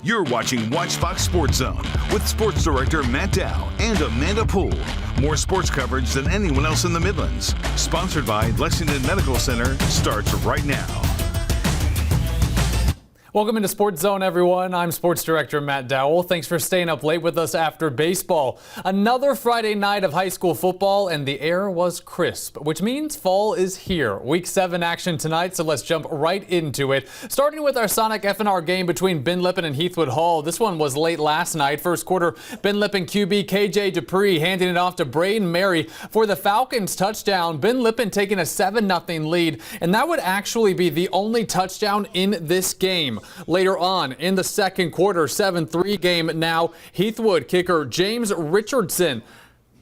You're watching Watch Fox Sports Zone with Sports Director Matt Dow and Amanda Poole. More sports coverage than anyone else in the Midlands. Sponsored by Lexington Medical Center starts right now. Welcome into Sports Zone, everyone. I'm Sports Director Matt Dowell. Thanks for staying up late with us after baseball. Another Friday night of high school football, and the air was crisp, which means fall is here. Week 7 action tonight, so let's jump right into it. Starting with our Sonic FNR game between Ben Lippen and Heathwood Hall. This one was late last night. First quarter, Ben Lippen QB KJ Dupree handing it off to Braden Mary for the Falcons touchdown. Ben Lippen taking a 7-0 lead, and that would actually be the only touchdown in this game. Later on in the second quarter, 7-3 game now, Heathwood kicker James Richardson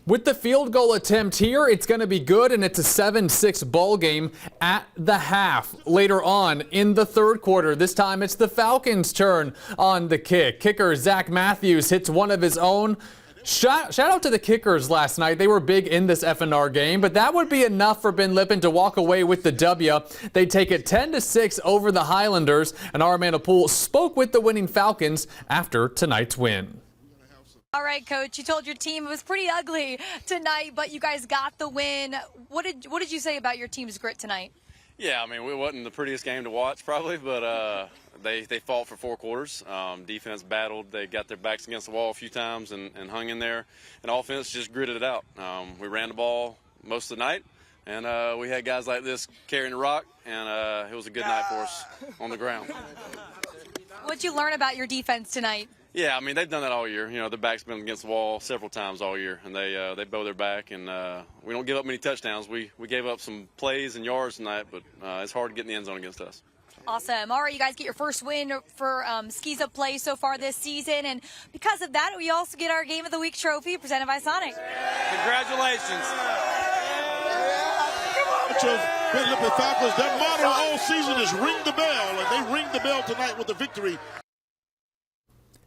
with the field goal attempt here. It's going to be good, and it's a 7-6 ball game at the half. Later on in the third quarter, this time it's the Falcons' turn on the kick. Kicker Zach Matthews hits one of his own. Shout out to the kickers last night. They were big in this FNR game, but that would be enough for Ben Lippen to walk away with the W. They take it 10-6 over the Highlanders, and our Amanda Poole spoke with the winning Falcons after tonight's win. All right, Coach, you told your team it was pretty ugly tonight, but you guys got the win. What did you say about your team's grit tonight? Yeah, I mean, it wasn't the prettiest game to watch probably, but they fought for 4 quarters. Defense battled. They got their backs against the wall a few times and hung in there. And offense just gritted it out. We ran the ball most of the night, and we had guys like this carrying the rock, and it was a good night for us on the ground. What'd you learn about your defense tonight? Yeah, I mean, they've done that all year. You know, their back's been against the wall several times all year, and they bow their back, and we don't give up many touchdowns. We gave up some plays and yards tonight, but it's hard to get in the end zone against us. Awesome. All right, you guys get your first win for Skis Up Play so far this season, and because of that, we also get our Game of the Week trophy presented by Sonic. Congratulations. Ben Lippen Falcons, their motto all season is ring the bell, and they ring the bell tonight with a victory.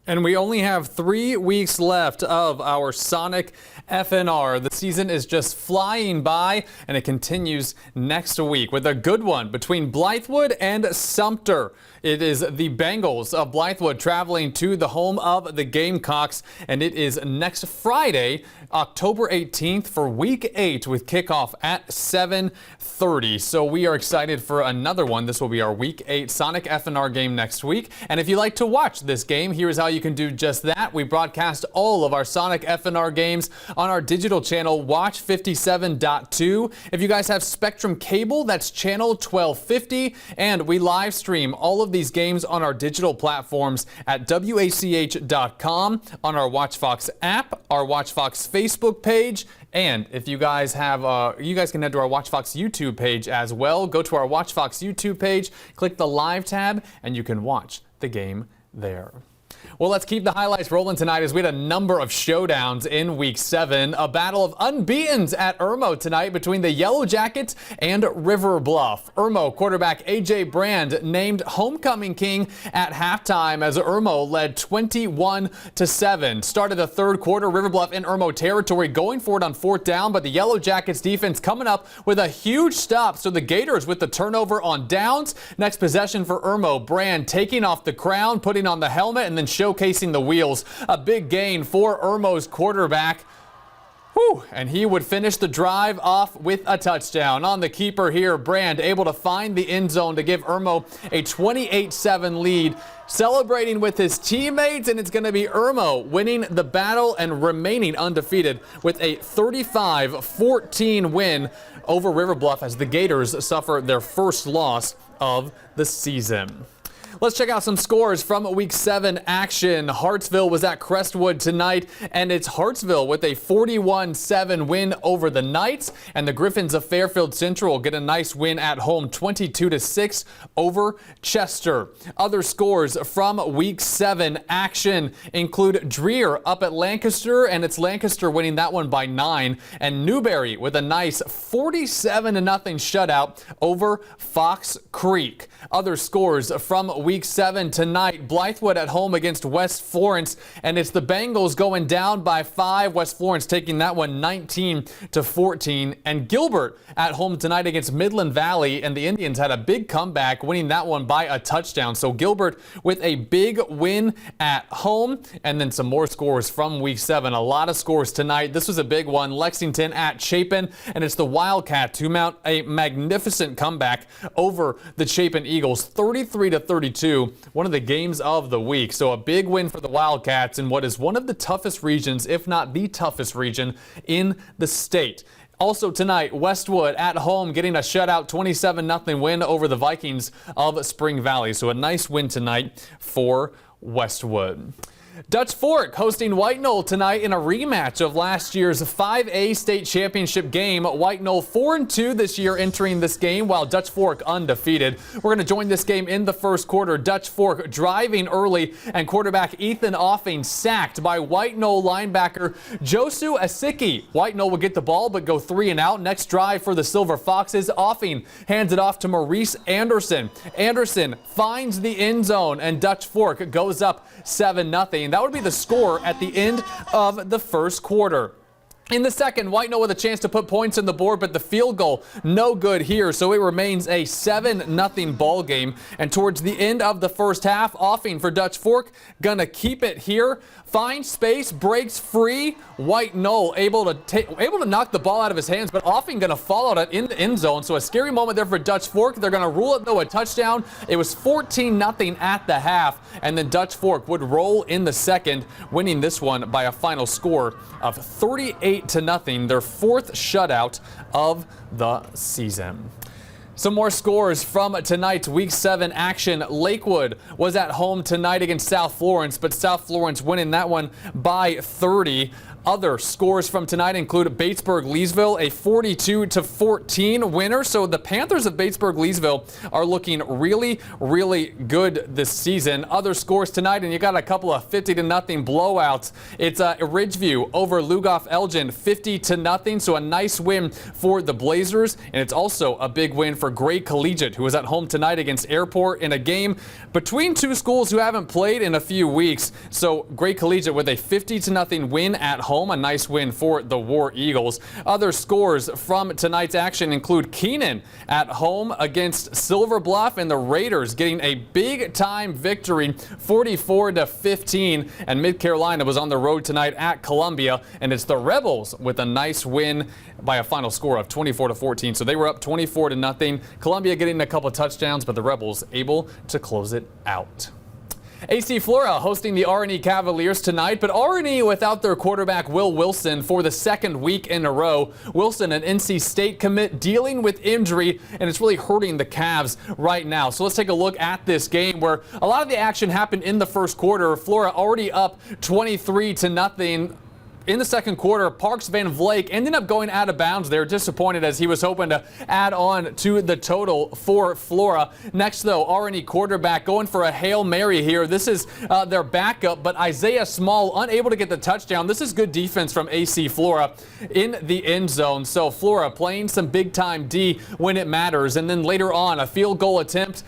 And we only have 3 weeks left of our Sonic FNR. The season is just flying by, and it continues next week with a good one between Blythewood and Sumter. It is the Bengals of Blythewood traveling to the home of the Gamecocks, and it is next Friday, October 18th for Week 8 with kickoff at 7:30. So we are excited for another one. This will be our Week 8 Sonic FNR game next week. And if you like to watch this game, here's how you can do just that. We broadcast all of our Sonic FNR games on our digital channel, WACH 57.2. If you guys have Spectrum Cable, that's channel 1250. And we live stream all of these games on our digital platforms at WACH.com, on our Watch Fox app, our Watch Fox Facebook page, and if you guys have, you guys can head to our Watch Fox YouTube page as well. Go to our Watch Fox YouTube page, click the live tab, and you can watch the game there. Well, let's keep the highlights rolling tonight as we had a number of showdowns in Week 7. A battle of unbeatens at Irmo tonight between the Yellow Jackets and River Bluff. Irmo quarterback A.J. Brand named homecoming king at halftime as Irmo led 21-7. Started the third quarter, River Bluff in Irmo territory going for it on 4th down, but the Yellow Jackets defense coming up with a huge stop, so the Gators with the turnover on downs. Next possession for Irmo, Brand taking off the crown, putting on the helmet, and then showcasing the wheels. A big gain for Irmo's quarterback. And he would finish the drive off with a touchdown. On the keeper here, Brand able to find the end zone to give Irmo a 28-7 lead. Celebrating with his teammates, and it's going to be Irmo winning the battle and remaining undefeated with a 35-14 win over River Bluff as the Gators suffer their first loss of the season. Let's check out some scores from Week 7 action. Hartsville was at Crestwood tonight, and it's Hartsville with a 41-7 win over the Knights, and the Griffins of Fairfield Central get a nice win at home, 22-6 over Chester. Other scores from Week 7 action include Dreer up at Lancaster, and it's Lancaster winning that one by 9, and Newberry with a nice 47-0 shutout over Fox Creek. Other scores from week 7 tonight. Blythewood at home against West Florence, and it's the Bengals going down by 5. West Florence taking that one 19-14. And Gilbert at home tonight against Midland Valley, and the Indians had a big comeback, winning that one by a touchdown. So Gilbert with a big win at home, and then some more scores from week 7. A lot of scores tonight. This was a big one. Lexington at Chapin, and it's the Wildcats who mount a magnificent comeback over the Chapin Eagles, 33-32, one of the games of the week. So a big win for the Wildcats in what is one of the toughest regions, if not the toughest region in the state. Also tonight, Westwood at home getting a shutout 27-0 win over the Vikings of Spring Valley. So a nice win tonight for Westwood. Dutch Fork hosting White Knoll tonight in a rematch of last year's 5A state championship game. White Knoll 4-2 this year entering this game, while Dutch Fork undefeated. We're going to join this game in the first quarter. Dutch Fork driving early, and quarterback Ethan Offing sacked by White Knoll linebacker Josu Asiki. White Knoll will get the ball but go 3 and out. Next drive for the Silver Foxes. Offing hands it off to Maurice Anderson. Anderson finds the end zone, and Dutch Fork goes up 7-0. That would be the score at the end of the first quarter. In the second, White Knoll with a chance to put points on the board, but the field goal no good here, so it remains a 7-0 ball game. And towards the end of the first half, Offing for Dutch Fork gonna keep it here. Finds space, breaks free. White Knoll able to knock the ball out of his hands, but Offing gonna fall out in the end zone. So a scary moment there for Dutch Fork. They're gonna rule it though a touchdown. It was 14-0 at the half, and then Dutch Fork would roll in the second, winning this one by a final score of 38-0, their 4th shutout of the season. Some more scores from tonight's Week 7 action. Lakewood was at home tonight against South Florence, but South Florence winning that one by 30. Other scores from tonight include Batesburg-Leesville, a 42-14 winner. So the Panthers of Batesburg-Leesville are looking really, really good this season. Other scores tonight, and you got a couple of 50-0 blowouts. It's Ridgeview over Lugoff-Elgin, 50-0. So a nice win for the Blazers, and it's also a big win for Gray Collegiate, who was at home tonight against Airport in a game between two schools who haven't played in a few weeks. So Gray Collegiate with a 50-0 win at home. A nice win for the War Eagles. Other scores from tonight's action include Keenan at home against Silver Bluff, and the Raiders getting a big-time victory, 44-15. And Mid Carolina was on the road tonight at Columbia, and it's the Rebels with a nice win by a final score of 24-14. So they were up 24-0. Columbia getting a couple touchdowns, but the Rebels able to close it out. AC Flora hosting the R&E Cavaliers tonight, but R&E without their quarterback Will Wilson for the second week in a row. Wilson, an NC State commit, dealing with injury, and it's really hurting the Cavs right now. So let's take a look at this game where a lot of the action happened in the first quarter. Flora already up 23-0. In the second quarter, Parks Van Vleck ended up going out of bounds there, disappointed as he was hoping to add on to the total for Flora. Next, though, R&E quarterback going for a Hail Mary here. This is their backup, but Isaiah Small unable to get the touchdown. This is good defense from AC Flora in the end zone. So Flora playing some big-time D when it matters. And then later on, a field goal attempt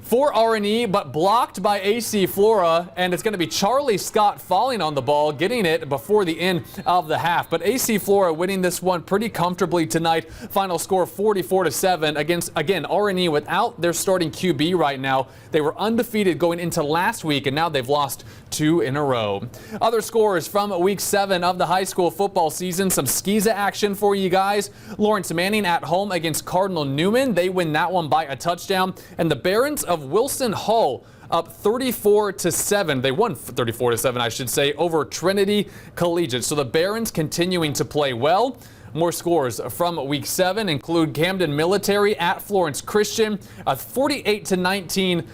for R&E, but blocked by AC Flora, and it's going to be Charlie Scott falling on the ball, getting it before the end of the half. But AC Flora winning this one pretty comfortably tonight. Final score 44-7 against, again, R&E without their starting QB right now. They were undefeated going into last week, and now they've lost 2 in a row. Other scores from Week 7 of the high school football season. Some Skeeza action for you guys. Lawrence Manning at home against Cardinal Newman. They win that one by a touchdown. And the Barons of Wilson Hull up 34-7. They won 34-7, I should say, over Trinity Collegiate. So the Barons continuing to play well. More scores from Week 7 include Camden Military at Florence Christian, a 48-19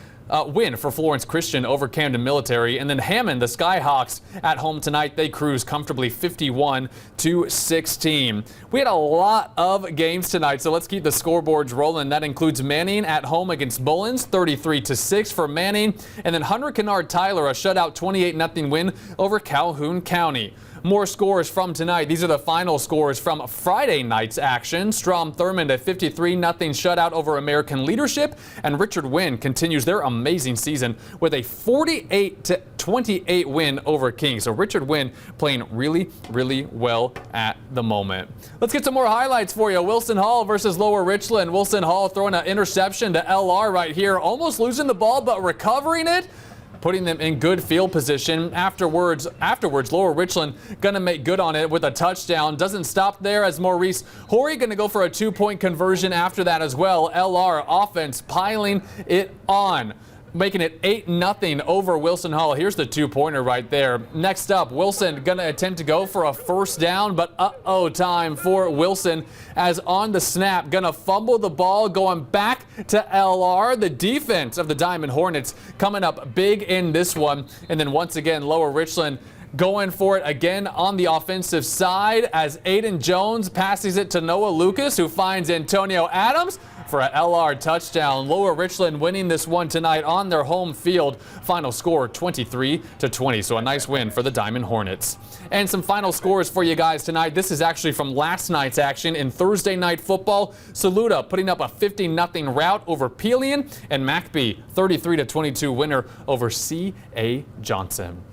win for Florence Christian over Camden Military. And then Hammond, the Skyhawks, at home tonight. They cruise comfortably 51-16. We had a lot of games tonight, so let's keep the scoreboards rolling. That includes Manning at home against Mullins, 33-6 for Manning. And then Hunter Kennard Tyler, a shutout 28-0 win over Calhoun County. more scores from tonight. These are the final scores from Friday night's action. Strom Thurmond a 53-0 shutout over American Leadership, and Richard Wynn continues their amazing season with a 48-28 win over King. So Richard Wynn playing really, really well at the moment. Let's get some more highlights for you. Wilson Hall versus Lower Richland. Wilson Hall throwing an interception to LR right here, almost losing the ball but recovering it, putting them in good field position. Afterwards, Lower Richland going to make good on it with a touchdown. Doesn't stop there, as Maurice Horry going to go for a 2-point conversion after that as well. LR offense piling it on, making it 8-0 over Wilson Hall. Here's the 2-pointer right there. Next up, Wilson going to attempt to go for a first down, but time for Wilson, as on the snap, going to fumble the ball, going back to LR. The defense of the Diamond Hornets coming up big in this one. And then once again, Lower Richland going for it again on the offensive side, as Aiden Jones passes it to Noah Lucas, who finds Antonio Adams for a LR touchdown. Lower Richland winning this one tonight on their home field. Final score 23-20. So a nice win for the Diamond Hornets. And some final scores for you guys tonight. This is actually from last night's action in Thursday night football. Saluda putting up a 50-0 rout over Pelion, and McBee 33-22 winner over C.A. Johnson.